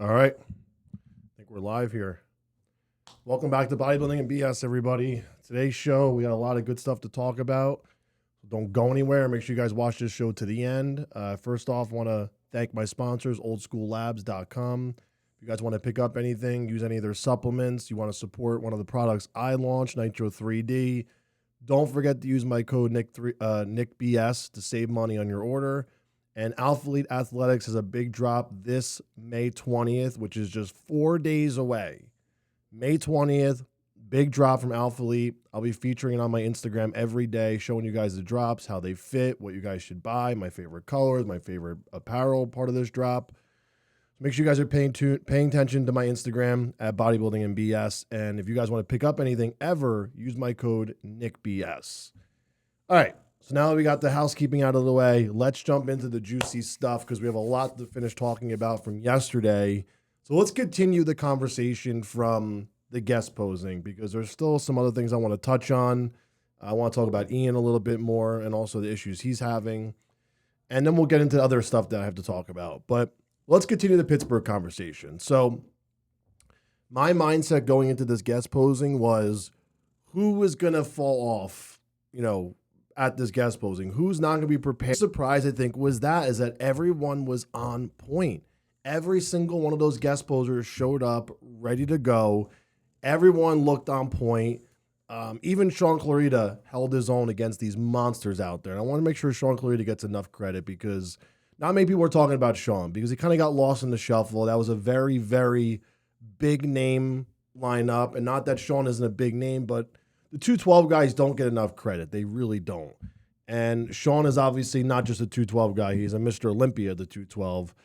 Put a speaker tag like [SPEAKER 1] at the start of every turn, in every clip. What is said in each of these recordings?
[SPEAKER 1] All right. I think we're live here. Welcome back to Bodybuilding and BS, everybody. Today's show, we got a lot of good stuff to talk about. Don't go anywhere. Make sure you guys watch this show to the end. First off, I want to thank my sponsors, oldschoollabs.com. If you guys want to pick up anything, use any of their supplements, you want to support one of the products I launched, Nitro 3D, don't forget to use my code NICBS to save money on your order. And Alpha Elite Athletics has a big drop this May 20th, which is just 4 days away. May 20th, big drop from Alpha Elite. I'll be featuring it on my Instagram every day, showing you guys the drops, how they fit, what you guys should buy, my favorite colors, my favorite apparel part of this drop. Make sure you guys are paying attention to my Instagram at Bodybuilding and BS. And if you guys want to pick up anything ever, use my code NICBS. All right. So now that we got the housekeeping out of the way, let's jump into the juicy stuff because we have a lot to finish talking about from yesterday. So let's continue the conversation from the guest posing because there's still some other things I want to touch on. I want to talk about Ian a little bit more and also the issues he's having. And then we'll get into other stuff that I have to talk about. But let's continue the Pittsburgh conversation. So my mindset going into this guest posing was who was going to fall off, at this guest posing, who's not going to be prepared. The surprise, I think, is that everyone was on point. Every single one of those guest posers showed up ready to go. Everyone looked on point. Even Sean Clarida held his own against these monsters out there. And I want to make sure Sean Clarida gets enough credit because not many people are talking about Sean because he kind of got lost in the shuffle. That was a very, very big name lineup. And not that Sean isn't a big name, but the 212 guys don't get enough credit. They really don't. And Sean is obviously not just a 212 guy. He's a Mr. Olympia, the 212.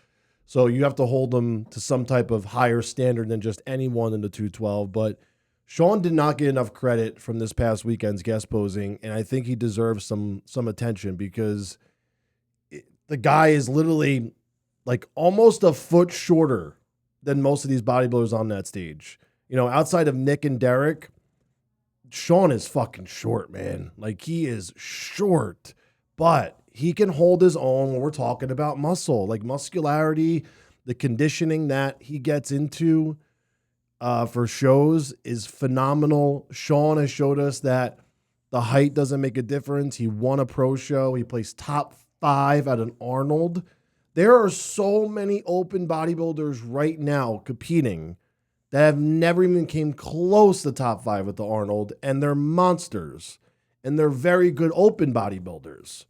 [SPEAKER 1] So you have to hold him to some type of higher standard than just anyone in the 212. But Sean did not get enough credit from this past weekend's guest posing, and I think he deserves some attention because the guy is literally like almost a foot shorter than most of these bodybuilders on that stage. Outside of Nick and Derek, Sean is fucking short, man. Like, he is short, but he can hold his own when we're talking about muscle, like muscularity, the conditioning that he gets into for shows is phenomenal. Sean has showed us that the height doesn't make a difference. He won a pro show. He placed top 5 at an Arnold. There are so many open bodybuilders right now competing that have never even came close to top 5 at the Arnold, and they're monsters, and they're very good open bodybuilders.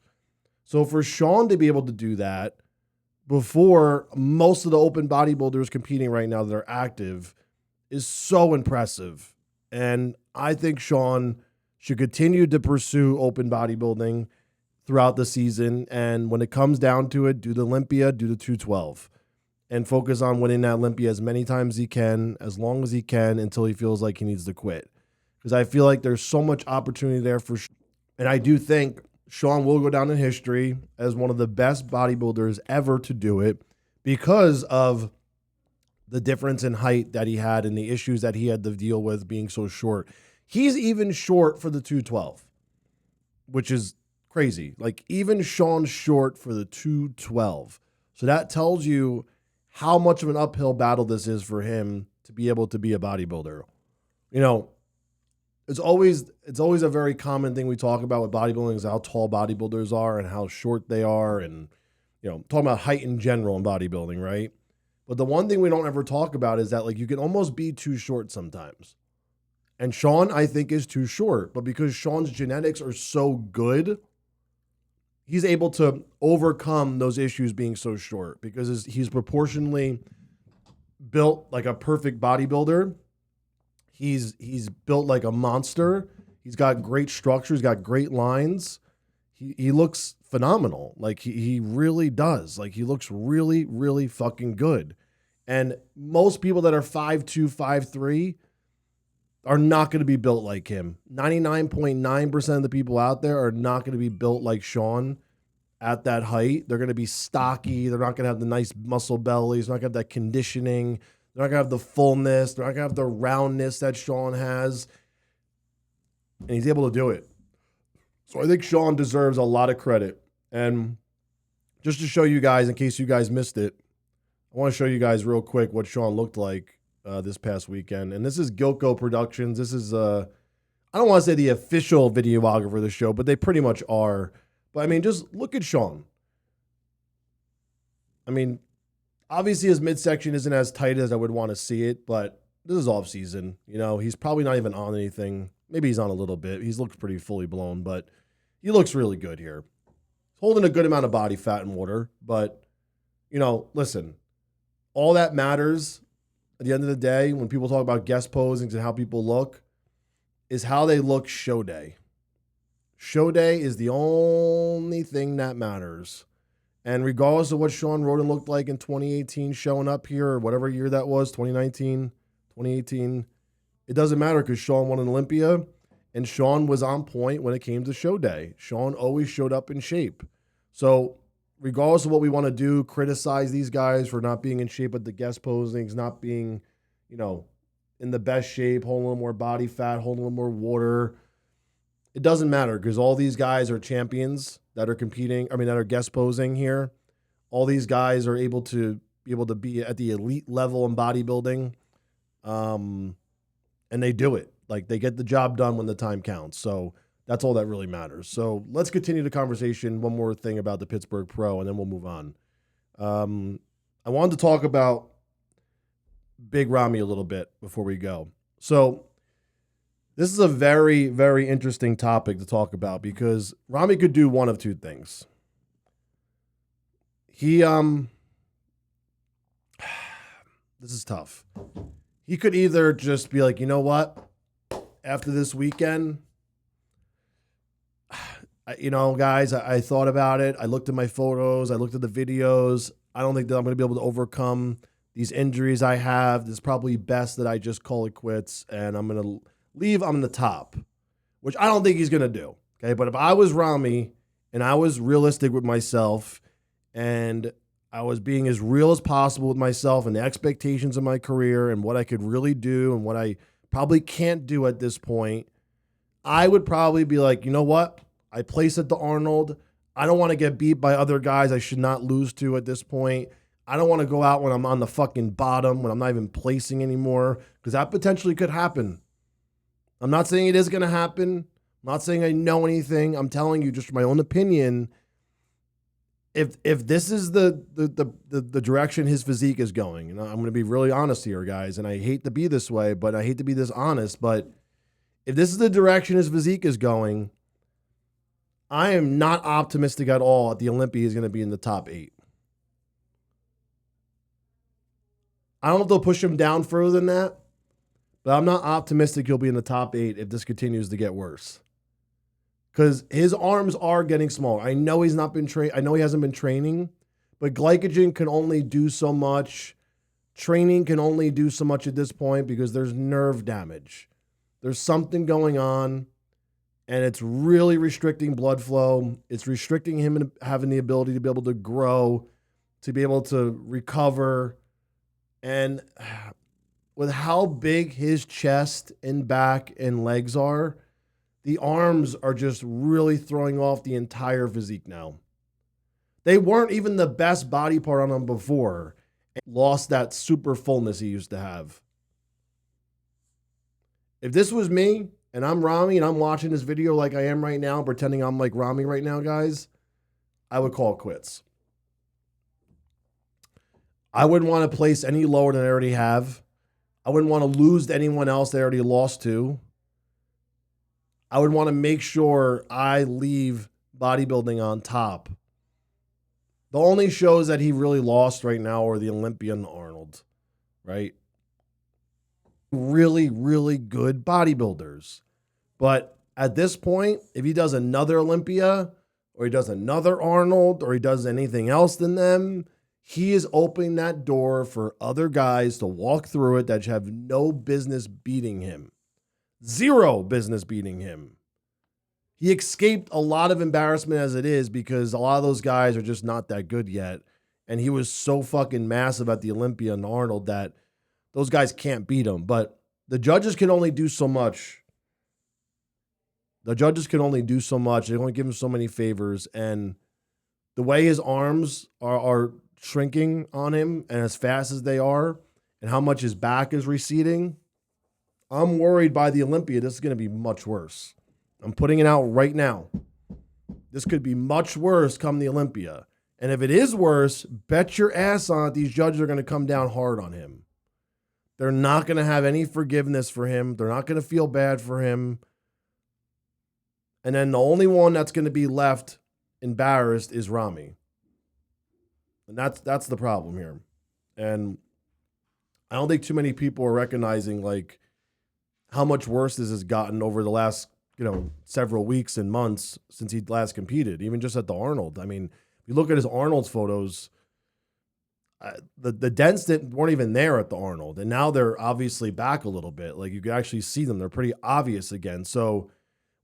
[SPEAKER 1] So for Sean to be able to do that before most of the open bodybuilders competing right now that are active is so impressive. And I think Sean should continue to pursue open bodybuilding throughout the season. And when it comes down to it, do the Olympia, do the 212. And focus on winning that Olympia as many times as he can, as long as he can, until he feels like he needs to quit. Because I feel like there's so much opportunity there for Sean. And I do think Sean will go down in history as one of the best bodybuilders ever to do it because of the difference in height that he had and the issues that he had to deal with being so short. He's even short for the 212, which is crazy. Like, even Sean's short for the 212. So that tells you how much of an uphill battle this is for him to be able to be a bodybuilder. It's always a very common thing we talk about with bodybuilding is how tall bodybuilders are and how short they are, and talking about height in general in bodybuilding, right? But the one thing we don't ever talk about is that, like, you can almost be too short sometimes. And Sean, I think, is too short, but because Sean's genetics are so good, he's able to overcome those issues being so short because he's proportionally built like a perfect bodybuilder. He's built like a monster. He's got great structure. He's got great lines. He looks phenomenal. Like, he really does. Like, he looks really, really fucking good. And most people that are 5'2", 5'3", are not going to be built like him. 99.9% of the people out there are not going to be built like Sean at that height. They're going to be stocky. They're not going to have the nice muscle bellies. They're not going to have that conditioning. They're not going to have the fullness. They're not going to have the roundness that Sean has. And he's able to do it. So I think Sean deserves a lot of credit. And just to show you guys, in case you guys missed it, I want to show you guys real quick what Sean looked like this past weekend. And this is Gilco Productions. This is, I don't want to say the official videographer of the show, but they pretty much are. But I mean, just look at Sean. I mean, obviously his midsection isn't as tight as I would want to see it, but this is off season. You know, he's probably not even on anything. Maybe he's on a little bit. He looks pretty fully blown, but he looks really good here. He's holding a good amount of body fat and water, but, you know, listen, all that matters at the end of the day when people talk about guest posings and how people look is how they look show day. Show day is the only thing that matters. And regardless of what Sean Roden looked like in 2018 showing up here or whatever year that was, 2019, 2018, it doesn't matter because Sean won an Olympia and Sean was on point when it came to show day. Sean always showed up in shape. So regardless of what we want to do, criticize these guys for not being in shape at the guest posings, not being, you know, in the best shape, holding a little more body fat, holding a little more water. It doesn't matter because all these guys are champions that are competing. I mean, that are guest posing here. All these guys are able to be at the elite level in bodybuilding. And they do it. Like they get the job done when the time counts. So that's all that really matters. So let's continue the conversation. One more thing about the Pittsburgh Pro, and then we'll move on. I wanted to talk about Big Ramy a little bit before we go. So this is a very, very interesting topic to talk about because Ramy could do one of two things. He, this is tough. He could either just be like, you know what? After this weekend, guys, I thought about it. I looked at my photos. I looked at the videos. I don't think that I'm going to be able to overcome these injuries I have. It's probably best that I just call it quits and I'm going to leave on the top, which I don't think he's going to do. Okay. But if I was Ramy and I was realistic with myself and I was being as real as possible with myself and the expectations of my career and what I could really do and what I probably can't do at this point, I would probably be like, you know what? I place at the Arnold. I don't want to get beat by other guys I should not lose to at this point. I don't want to go out when I'm on the fucking bottom, when I'm not even placing anymore, because that potentially could happen. I'm not saying it is going to happen. I'm not saying I know anything. I'm telling you just my own opinion. If this is the direction his physique is going, and I'm going to be really honest here, guys, and I hate to be this way, but I hate to be this honest, but if this is the direction his physique is going, I am not optimistic at all that the Olympia is going to be in the top 8. I don't know if they'll push him down further than that, but I'm not optimistic he'll be in the top 8 if this continues to get worse. Because his arms are getting smaller. I know he's not been I know he hasn't been training, but glycogen can only do so much. Training can only do so much at this point because there's nerve damage. There's something going on, and it's really restricting blood flow. It's restricting him in having the ability to be able to grow, to be able to recover. And with how big his chest and back and legs are, the arms are just really throwing off the entire physique now. They weren't even the best body part on him before. Lost that super fullness he used to have. If this was me and I'm Ramy and I'm watching this video like I am right now, pretending I'm like Ramy right now, guys, I would call it quits. I wouldn't want to place any lower than I already have. I wouldn't want to lose to anyone else they already lost to. I would want to make sure I leave bodybuilding on top. The only shows that he really lost right now are the Olympia and the Arnold, right? Really, really good bodybuilders. But at this point, if he does another Olympia or he does another Arnold or he does anything else than them, he is opening that door for other guys to walk through it that have no business beating him. Zero business beating him. He escaped a lot of embarrassment as it is because a lot of those guys are just not that good yet. And he was so fucking massive at the Olympia and Arnold that those guys can't beat him. But the judges can only do so much. The judges can only do so much. They only give him so many favors. And the way his arms are shrinking on him and as fast as they are and how much his back is receding, I'm worried by the Olympia, this is going to be much worse. I'm putting it out right now. This could be much worse come the Olympia. And if it is worse, bet your ass on it, these judges are going to come down hard on him. They're not going to have any forgiveness for him. They're not going to feel bad for him. And then the only one that's going to be left embarrassed is Ramy. And that's the problem here. And I don't think too many people are recognizing like how much worse this has gotten over the last, several weeks and months since he last competed, even just at the Arnold. I mean, if you look at his Arnold's photos, the dents weren't even there at the Arnold. And now they're obviously back a little bit. Like you can actually see them. They're pretty obvious again. So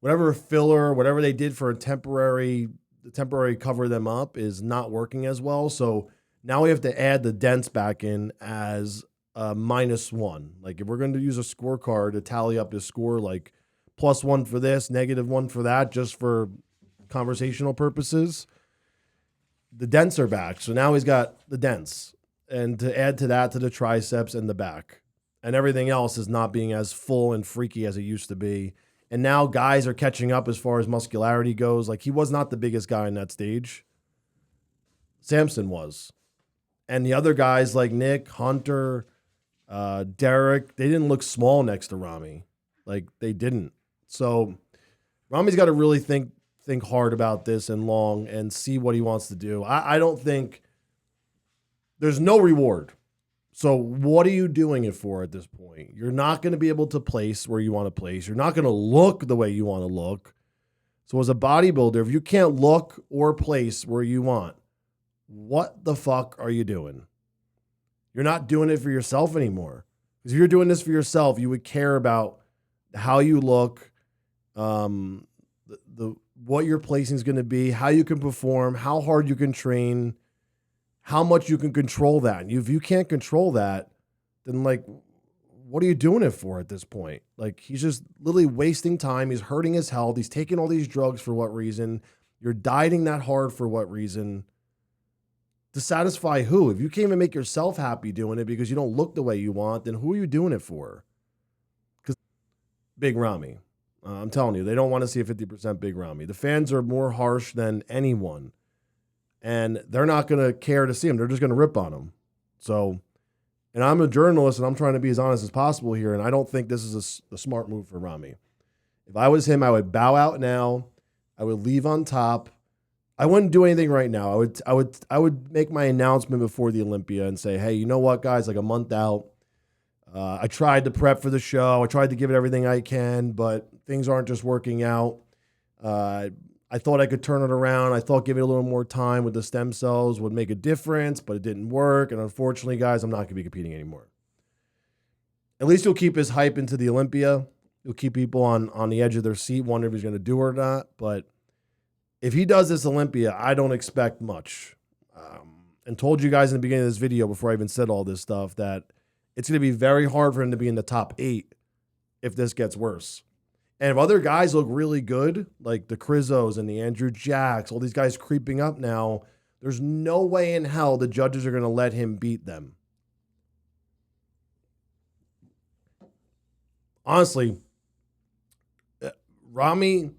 [SPEAKER 1] whatever filler, whatever they did for the temporary cover them up is not working as well. So now we have to add the dents back in as -1. Like if we're going to use a scorecard to tally up his score, like +1 for this, -1 for that, just for conversational purposes, the dents are back. So now he's got the dents. And to add to that, to the triceps and the back. And everything else is not being as full and freaky as it used to be. And now guys are catching up as far as muscularity goes. Like he was not the biggest guy in that stage. Samson was. And the other guys like Nick, Hunter, Derek, they didn't look small next to Ramy. Like they didn't. So Ramy's got to really think hard about this and long and see what he wants to do. I don't think there's no reward. So what are you doing it for at this point? You're not going to be able to place where you want to place. You're not going to look the way you want to look. So as a bodybuilder, if you can't look or place where you want, what the fuck are you doing? You're not doing it for yourself anymore. Because if you're doing this for yourself, you would care about how you look, what your placing is going to be, how you can perform, how hard you can train, how much you can control that. And if you can't control that, then like, what are you doing it for at this point? Like he's just literally wasting time. He's hurting his health. He's taking all these drugs for what reason? You're dieting that hard for what reason? To satisfy who? If you can't even make yourself happy doing it because you don't look the way you want, then who are you doing it for? Because Big Ramy. I'm telling you, they don't want to see a 50% Big Ramy. The fans are more harsh than anyone. And they're not going to care to see him. They're just going to rip on him. So, and I'm a journalist and I'm trying to be as honest as possible here. And I don't think this is a smart move for Ramy. If I was him, I would bow out now. I would leave on top. I wouldn't do anything right now. I would make my announcement before the Olympia and say, hey, you know what, guys, like a month out. I tried to prep for the show. I tried to give it everything I can, but things aren't just working out. I thought I could turn it around. I thought giving it a little more time with the stem cells would make a difference, but it didn't work. And unfortunately, guys, I'm not going to be competing anymore. At least he'll keep his hype into the Olympia. He'll keep people on the edge of their seat, wondering if he's going to do it or not. But if he does this Olympia, I don't expect much. And told you guys in the beginning of this video, before I even said all this stuff, that it's going to be very hard for him to be in the top 8 if this gets worse. And if other guys look really good, like the Crizzos and the Andrew Jacks, all these guys creeping up now, there's no way in hell the judges are going to let him beat them. Honestly, Ramy,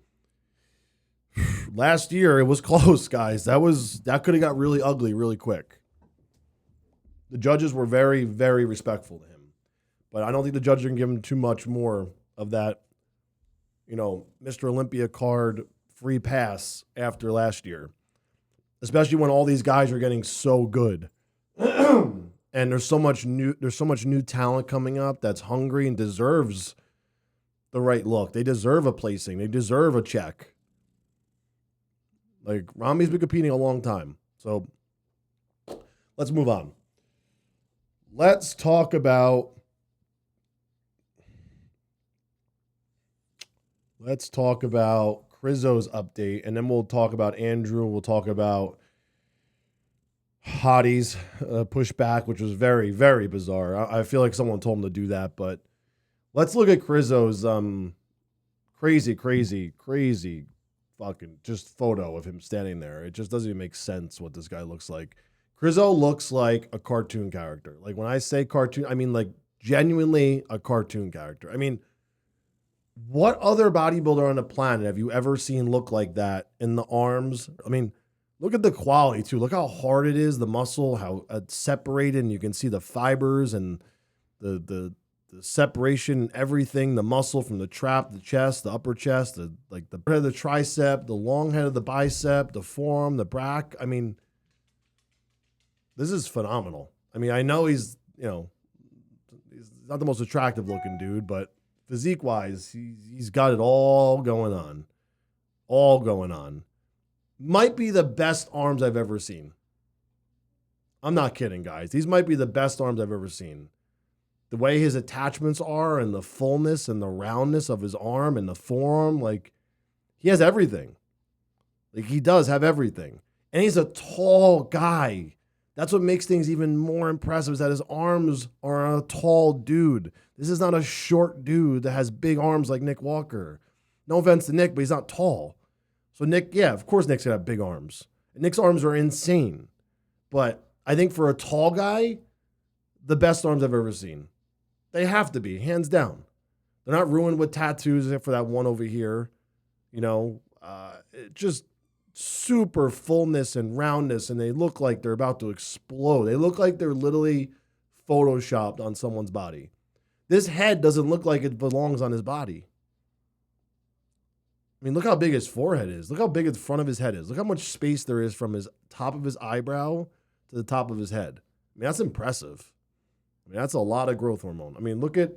[SPEAKER 1] last year it was close, guys. That could have got really ugly really quick. The judges were very, very respectful to him. But I don't think the judges are going to give him too much more of that, Mr. Olympia card free pass after last year. Especially when all these guys are getting so good. And there's so much new talent coming up that's hungry and deserves the right look. They deserve a placing. They deserve a check. Like, Ramy's been competing a long time. So let's move on. Let's talk about Crizzo's update, and then we'll talk about Andrew. We'll talk about Hadi's pushback, which was very, very bizarre. I feel like someone told him to do that, but let's look at Crizzo's crazy fucking just photo of him standing there. It just doesn't even make sense what this guy looks like. Crizzo looks like a cartoon character. Like when I say cartoon, I mean like genuinely a cartoon character. I mean, what other bodybuilder on the planet have you ever seen look like that in the arms? I mean, look at the quality too. Look how hard it is, the muscle, how it's separated, and you can see the fibers and the separation, everything, the muscle from the trap, the chest, the upper chest, the head of the tricep, the long head of the bicep, the forearm, the back. I mean, this is phenomenal. I mean, I know he's not the most attractive looking dude, but physique wise, he's got it all going on. All going on. Might be the best arms I've ever seen. I'm not kidding, guys. These might be the best arms I've ever seen. The way his attachments are and the fullness and the roundness of his arm and the forearm, like he has everything. Like he does have everything. And he's a tall guy. That's what makes things even more impressive is that his arms are a tall dude. This is not a short dude that has big arms like Nick Walker. No offense to Nick, but he's not tall. So Nick, yeah, of course Nick's gonna have big arms. And Nick's arms are insane. But I think for a tall guy, the best arms I've ever seen. They have to be, hands down. They're not ruined with tattoos except for that one over here. Just super fullness and roundness, and they look like they're about to explode. They look like they're literally photoshopped on someone's body. This head doesn't look like it belongs on his body. I mean, look how big his forehead is. Look how big the front of his head is. Look how much space there is from his top of his eyebrow to the top of his head. I mean, that's impressive. I mean, that's a lot of growth hormone. I mean, look at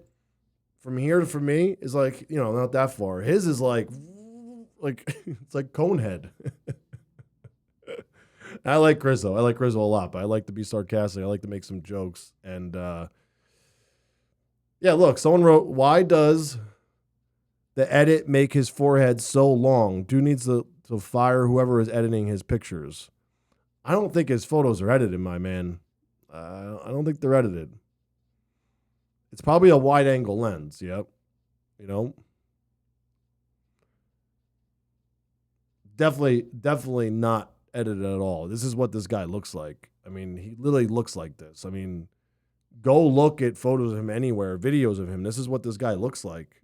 [SPEAKER 1] from here to for me is like, not that far. His is like it's like cone head. I like Crizzo. I like Crizzo a lot, but I like to be sarcastic. I like to make some jokes. And yeah, look, someone wrote, why does the edit make his forehead so long? Dude needs to fire whoever is editing his pictures. I don't think his photos are edited, my man. I don't think they're edited. It's probably a wide angle lens. Yep. Definitely not edited at all. This is what this guy looks like. I mean, he literally looks like this. I mean, go look at photos of him anywhere, videos of him. This is what this guy looks like.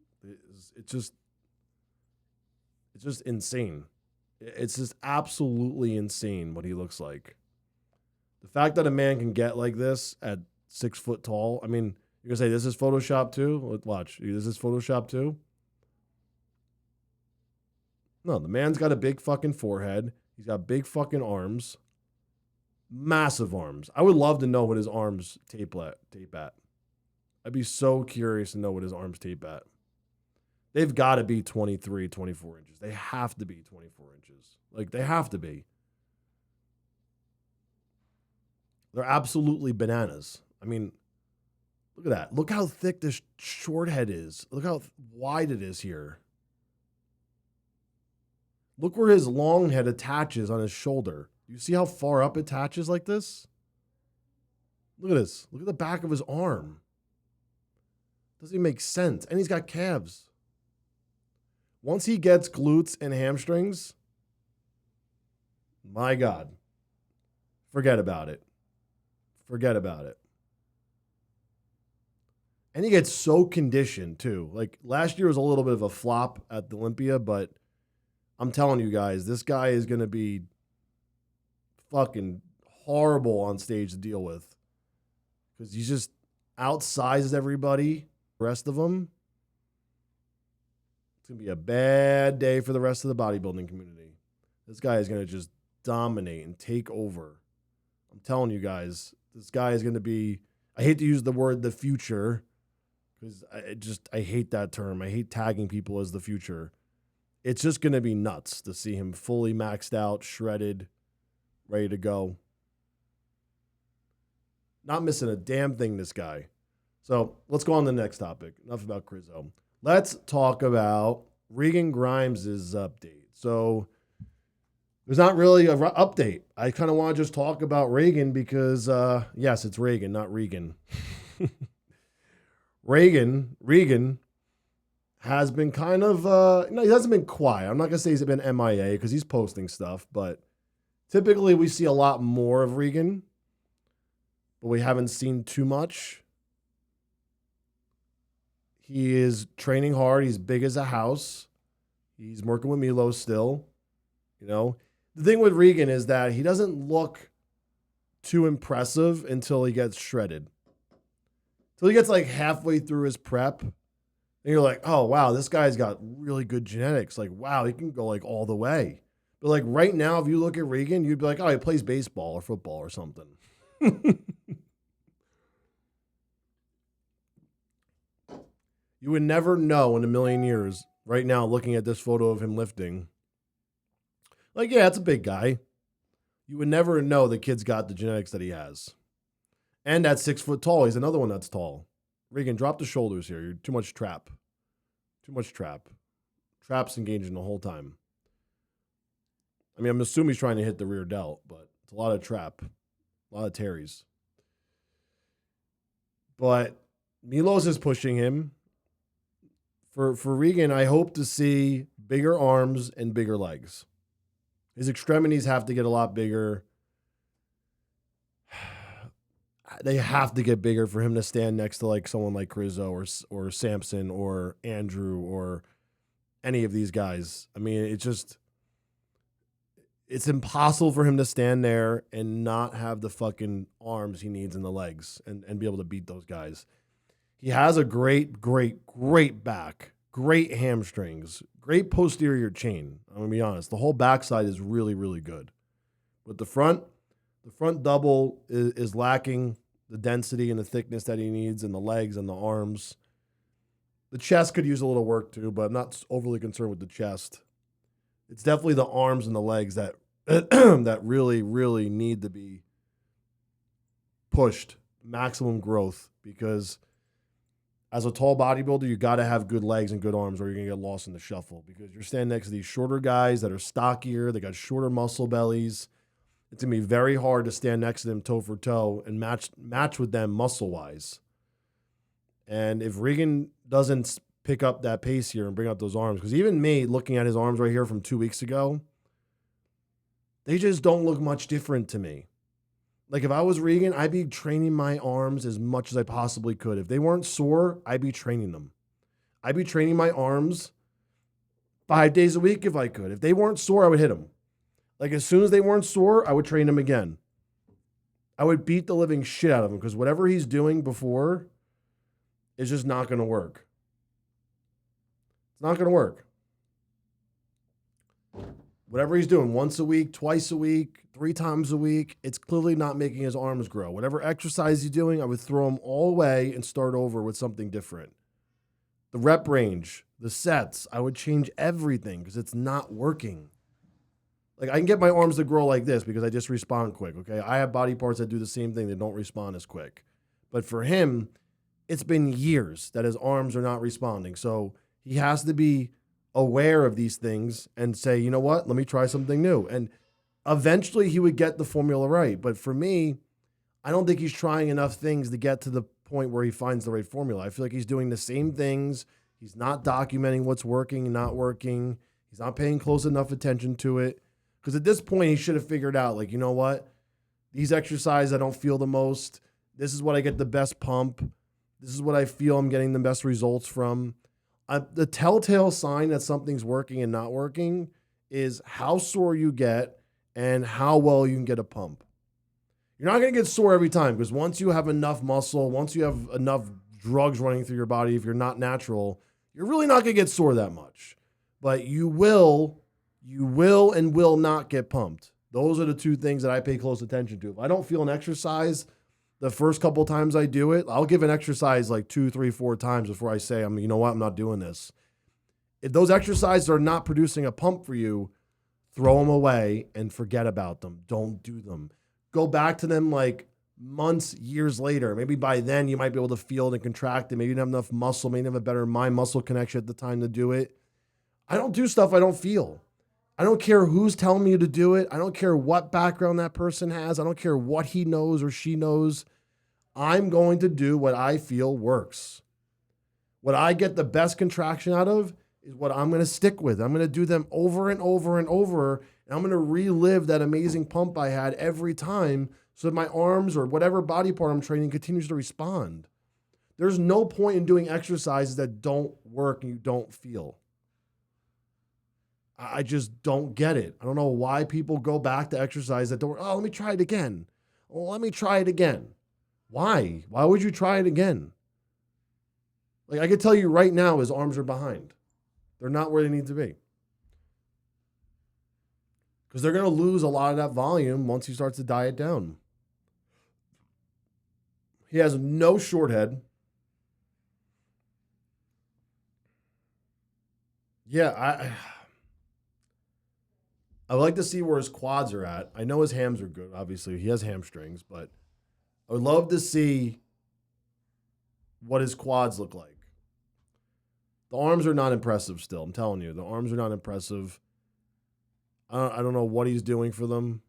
[SPEAKER 1] It's just insane. It's just absolutely insane what he looks like. The fact that a man can get like this at 6 foot tall, I mean, you're going to say, this is Photoshop too? Watch. This is Photoshop too? No, the man's got a big fucking forehead. He's got big fucking arms. Massive arms. I would love to know what his arms tape at. I'd be so curious to know what his arms tape at. They've got to be 23, 24 inches. They have to be 24 inches. Like, they have to be. They're absolutely bananas. I mean, look at that. Look how thick this short head is. Look how wide it is here. Look where his long head attaches on his shoulder. You see how far up it attaches like this? Look at this. Look at the back of his arm. Doesn't even make sense. And he's got calves. Once he gets glutes and hamstrings, my God, forget about it. Forget about it. And he gets so conditioned too. Like last year was a little bit of a flop at the Olympia, but I'm telling you guys, this guy is going to be fucking horrible on stage to deal with because he just outsizes everybody, the rest of them. It's going to be a bad day for the rest of the bodybuilding community. This guy is going to just dominate and take over. I'm telling you guys, this guy is going to be, I hate to use the word the future because I hate that term. I hate tagging people as the future. It's just going to be nuts to see him fully maxed out, shredded, ready to go. Not missing a damn thing, this guy. So let's go on to the next topic. Enough about Crizzo. Let's talk about Regan Grimes' update. So there's not really an update. I kind of want to just talk about Regan because, yes, it's Regan, not Regan. Regan has been kind of, no, he hasn't been quiet. I'm not going to say he's been MIA because he's posting stuff, but typically we see a lot more of Regan. but we haven't seen too much. He is training hard. He's big as a house. He's working with Milo still. You know, the thing with Regan is that he doesn't look too impressive until he gets shredded. Until he gets like halfway through his prep, and you're like, oh, wow, this guy's got really good genetics. Like, wow, he can go like all the way. But like right now, if you look at Regan, you'd be like, oh, he plays baseball or football or something. You would never know in a million years right now looking at this photo of him lifting. Like, yeah, it's a big guy. You would never know the kid's got the genetics that he has. And at 6 foot tall, he's another one that's tall. Regan, drop the shoulders here. You're too much trap. Too much trap. Trap's engaging the whole time. I mean, I'm assuming he's trying to hit the rear delt, but it's a lot of trap. A lot of Terry's. But Milos is pushing him. For Regan, I hope to see bigger arms and bigger legs. His extremities have to get a lot bigger. They have to get bigger for him to stand next to like someone like Rizzo or Samson or Andrew or any of these guys. I mean, it's impossible for him to stand there and not have the fucking arms he needs and the legs and be able to beat those guys. He has a great back, great hamstrings, great posterior chain. I'm going to be honest. The whole backside is really, really good. But the front double is lacking the density and the thickness that he needs in the legs and the arms. The chest could use a little work too, but I'm not overly concerned with the chest. It's definitely the arms and the legs that that really, really need to be pushed, maximum growth, because as a tall bodybuilder, you got to have good legs and good arms or you're going to get lost in the shuffle because you're standing next to these shorter guys that are stockier. They got shorter muscle bellies. It's going to be very hard to stand next to them toe for toe and match with them muscle-wise. And if Regan doesn't pick up that pace here and bring up those arms, because even me looking at his arms right here from 2 weeks ago, they just don't look much different to me. Like if I was Regan, I'd be training my arms as much as I possibly could. If they weren't sore, I'd be training them. I'd be training my arms 5 days a week if I could. If they weren't sore, I would hit them. Like as soon as they weren't sore, I would train them again. I would beat the living shit out of him because whatever he's doing before is just not going to work. It's not going to work. Whatever he's doing once a week, twice a week, 3 times a week, it's clearly not making his arms grow. Whatever exercise he's doing, I would throw him all away and start over with something different. The rep range, the sets, I would change everything because it's not working. Like I can get my arms to grow like this because I just respond quick, okay? I have body parts that do the same thing. They don't respond as quick. But for him, it's been years that his arms are not responding. So he has to be aware of these things and say, you know what, let me try something new. And eventually he would get the formula right. But for me, I don't think he's trying enough things to get to the point where he finds the right formula. I feel like he's doing the same things. He's not documenting what's working and not working. He's not paying close enough attention to it. Because at this point, he should have figured out, like, you know what? These exercises I don't feel the most. This is what I get the best pump. This is what I feel I'm getting the best results from. The telltale sign that something's working and not working is how sore you get and how well you can get a pump. You're not going to get sore every time because once you have enough muscle, once you have enough drugs running through your body, if you're not natural, you're really not going to get sore that much. But you will and will not get pumped. Those are the two things that I pay close attention to. If I don't feel an exercise the first couple times I do it, I'll give an exercise like 2, 3, 4 times before I say, you know what, I'm not doing this. If those exercises are not producing a pump for you, throw them away and forget about them. Don't do them. Go back to them like months, years later. Maybe by then you might be able to feel it and contract it. Maybe you don't have enough muscle. Maybe you have a better mind-muscle connection at the time to do it. I don't do stuff I don't feel. I don't care who's telling me to do it. I don't care what background that person has. I don't care what he knows or she knows. I'm going to do what I feel works. What I get the best contraction out of is what I'm going to stick with. I'm going to do them over and over and over. And I'm going to relive that amazing pump I had every time so that my arms or whatever body part I'm training continues to respond. There's no point in doing exercises that don't work and you don't feel. I just don't get it. I don't know why people go back to exercise that don't work. Oh, let me try it again. Oh, let me try it again. Why? Why would you try it again? Like, I could tell you right now, his arms are behind. They're not where they need to be. Because they're going to lose a lot of that volume once he starts to diet down. He has no short head. Yeah, I would like to see where his quads are at. I know his hams are good, obviously. He has hamstrings, but I would love to see what his quads look like. The arms are not impressive still. I'm telling you, the arms are not impressive. I don't know what he's doing for them.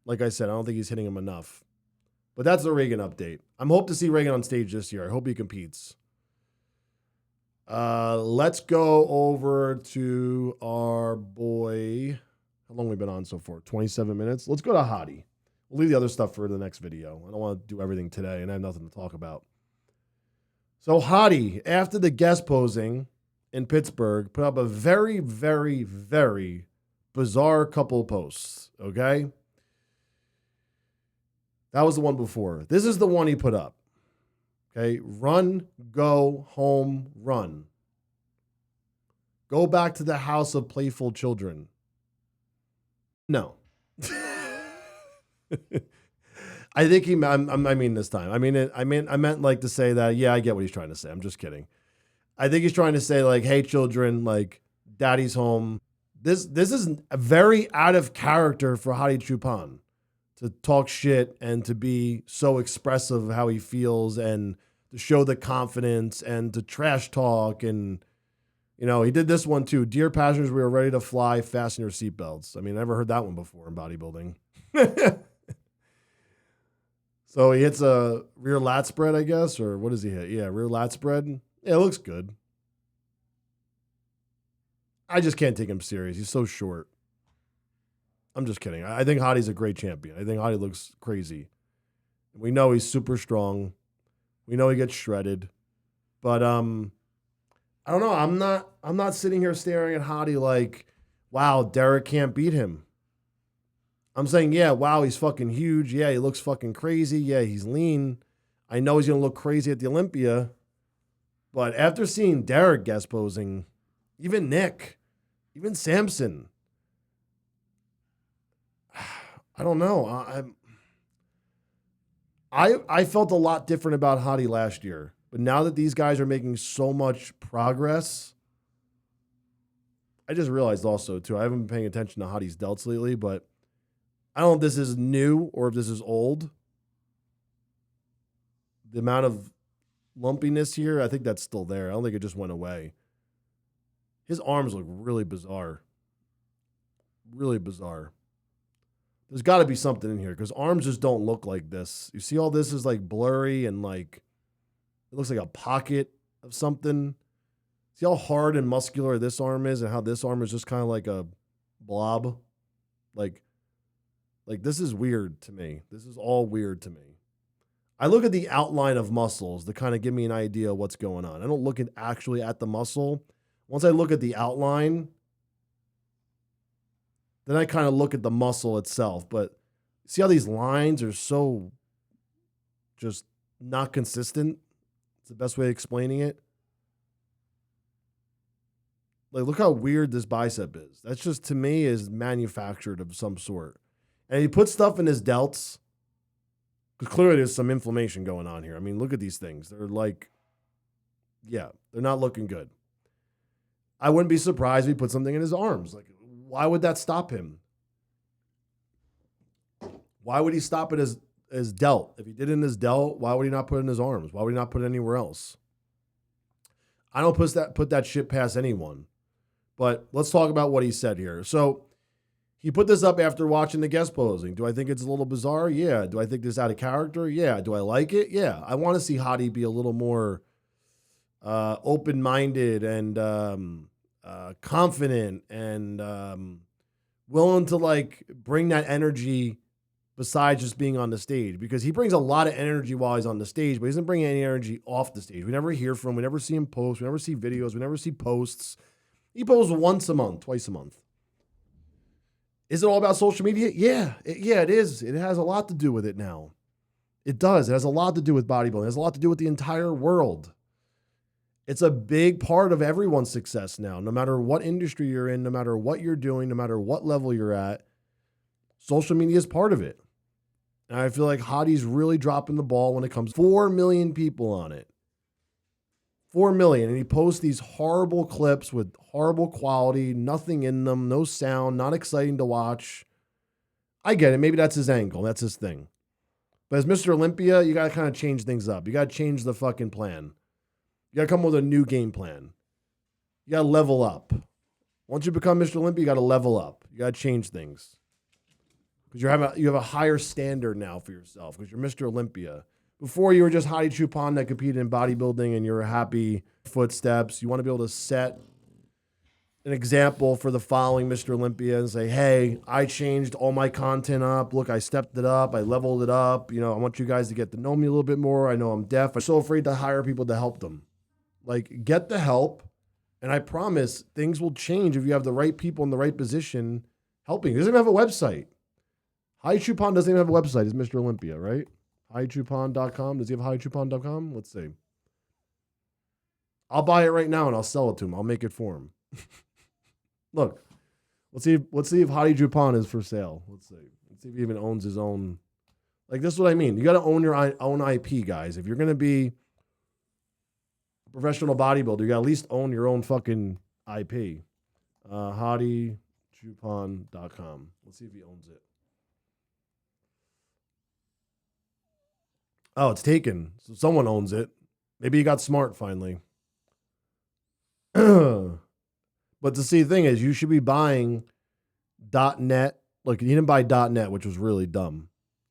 [SPEAKER 1] Like I said, I don't think he's hitting them enough. But that's the Regan update. I'm hoping to see Regan on stage this year. I hope he competes. Let's go over to our boy. How long have we been on so far? 27 minutes. Let's go to Hadi. We'll leave the other stuff for the next video. I don't want to do everything today, and I have nothing to talk about. So Hadi, after the guest posing in Pittsburgh, put up a very, very, very bizarre couple posts, okay? That was the one before. This is the one he put up, okay? Run, go, home, run. Go back to the house of playful children. No. I think I mean this time. I meant like to say that, yeah, I get what he's trying to say. I'm just kidding. I think he's trying to say like, hey, children, like daddy's home. This is very out of character for Hadi Choopan to talk shit and to be so expressive of how he feels and to show the confidence and to trash talk. And, you know, he did this one too. Dear passengers, we are ready to fly. Fasten your seatbelts. I mean, I never heard that one before in bodybuilding. So he hits a rear lat spread, I guess, or what does he hit? Yeah, rear lat spread. Yeah, it looks good. I just can't take him serious. He's so short. I'm just kidding. I think Hadi's a great champion. I think Hadi looks crazy. We know he's super strong. We know he gets shredded. But I don't know. I'm not sitting here staring at Hadi like, wow, Derek can't beat him. I'm saying, yeah, wow, he's fucking huge. Yeah, he looks fucking crazy. Yeah, he's lean. I know he's going to look crazy at the Olympia. But after seeing Derek guest posing, even Nick, even Samson, I don't know. I felt a lot different about Hadi last year. But now that these guys are making so much progress, I just realized also, too, I haven't been paying attention to Hadi's delts lately, but I don't know if this is new or if this is old. The amount of lumpiness here, I think that's still there. I don't think it just went away. His arms look really bizarre. Really bizarre. There's got to be something in here because arms just don't look like this. You see all this is like blurry and like, it looks like a pocket of something. See how hard and muscular this arm is and how this arm is just kind of like a blob? Like this is weird to me. This is all weird to me. I look at the outline of muscles to kind of give me an idea of what's going on. I don't look actually at the muscle. Once I look at the outline, then I kind of look at the muscle itself. But see how these lines are so just not consistent? It's the best way of explaining it. Like, look how weird this bicep is. That's just, to me, is manufactured of some sort. And he puts stuff in his delts. Because clearly there's some inflammation going on here. I mean, look at these things. They're like, yeah, they're not looking good. I wouldn't be surprised if he put something in his arms. Like, why would that stop him? Why would he stop at his delt? If he did it in his delt, why would he not put it in his arms? Why would he not put it anywhere else? I don't put that shit past anyone. But let's talk about what he said here. So he put this up after watching the guest posing. Do I think it's a little bizarre? Yeah. Do I think this is out of character? Yeah. Do I like it? Yeah. I want to see Hadi be a little more open-minded and confident and willing to like bring that energy besides just being on the stage, because he brings a lot of energy while he's on the stage, but he doesn't bring any energy off the stage. We never hear from him. We never see him post. We never see videos. We never see posts. He posts once a month, twice a month. Is it all about social media? Yeah, it is. It has a lot to do with it now. It does. It has a lot to do with bodybuilding. It has a lot to do with the entire world. It's a big part of everyone's success now, no matter what industry you're in, no matter what you're doing, no matter what level you're at. Social media is part of it. And I feel like Hadi's really dropping the ball when it comes to 4 million people on it. 4 million. And he posts these horrible clips with horrible quality, nothing in them, no sound, not exciting to watch. I get it. Maybe that's his angle. That's his thing. But as Mr. Olympia, you got to kind of change things up. You got to change the fucking plan. You got to come up with a new game plan. You got to level up. Once you become Mr. Olympia, you got to level up. You got to change things. Because you have a higher standard now for yourself because you're Mr. Olympia. Before, you were just Hadi Choopan that competed in bodybuilding and you're happy footsteps. You want to be able to set an example for the following Mr. Olympia and say, hey, I changed all my content up. Look, I stepped it up. I leveled it up. I want you guys to get to know me a little bit more. I know I'm deaf. I'm so afraid to hire people to help them. Like, get the help, and I promise things will change if you have the right people in the right position helping. He doesn't even have a website. Hadi Choopan doesn't even have a website. He's Mr. Olympia, right? HadiChoopan.com. Does he have HadiChoopan.com? Let's see. I'll buy it right now, and I'll sell it to him. I'll make it for him. Look, let's see if Hadi Choopan is for sale. Let's see if he even owns his own. Like, this is what I mean. You got to own your own IP, guys. If you're going to be professional bodybuilder, you got to at least own your own fucking IP. HadiChoopan.com. Let's see if he owns it. Oh, it's taken. So someone owns it. Maybe he got smart finally. But the thing is, you should be buying .net. Look, he didn't buy .net, which was really dumb.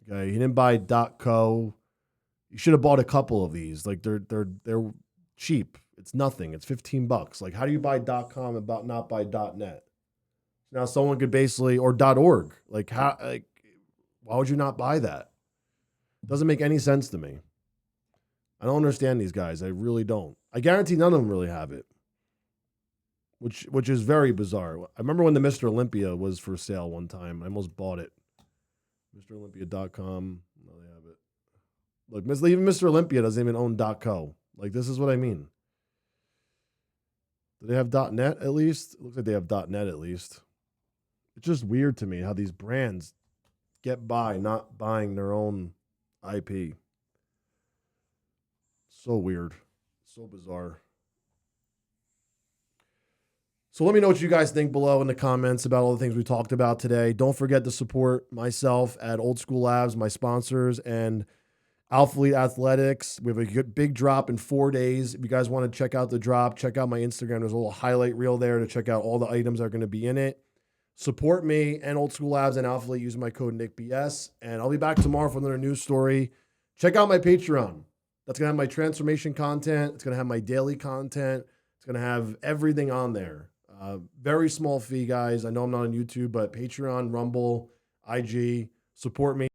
[SPEAKER 1] Okay, he didn't buy .co. You should have bought a couple of these. Like, they're cheap. It's nothing. It's $15. Like, how do you buy .com and not buy .net? Now someone could basically, or .org. Like, how? Like, why would you not buy that? It doesn't make any sense to me. I don't understand these guys. I really don't. I guarantee none of them really have it, which is very bizarre. I remember when the Mr. Olympia was for sale one time. I almost bought it. MrOlympia.com. No, they have it. Look, even Mr. Olympia doesn't even own .co. Like, this is what I mean. Do they have .net at least? It looks like they have .net at least. It's just weird to me how these brands get by not buying their own IP. So weird. So bizarre. So let me know what you guys think below in the comments about all the things we talked about today. Don't forget to support myself at Old School Labs, my sponsors, and Alpha Elite Athletics. We have a big drop in 4 days. If you guys want to check out the drop, check out my Instagram. There's a little highlight reel there to check out all the items that are going to be in it. Support me and Old School Labs and Alpha Elite using my code NICBS. And I'll be back tomorrow for another news story. Check out my Patreon. That's going to have my transformation content. It's going to have my daily content. It's going to have everything on there. Very small fee, guys. I know I'm not on YouTube, but Patreon, Rumble, IG, support me.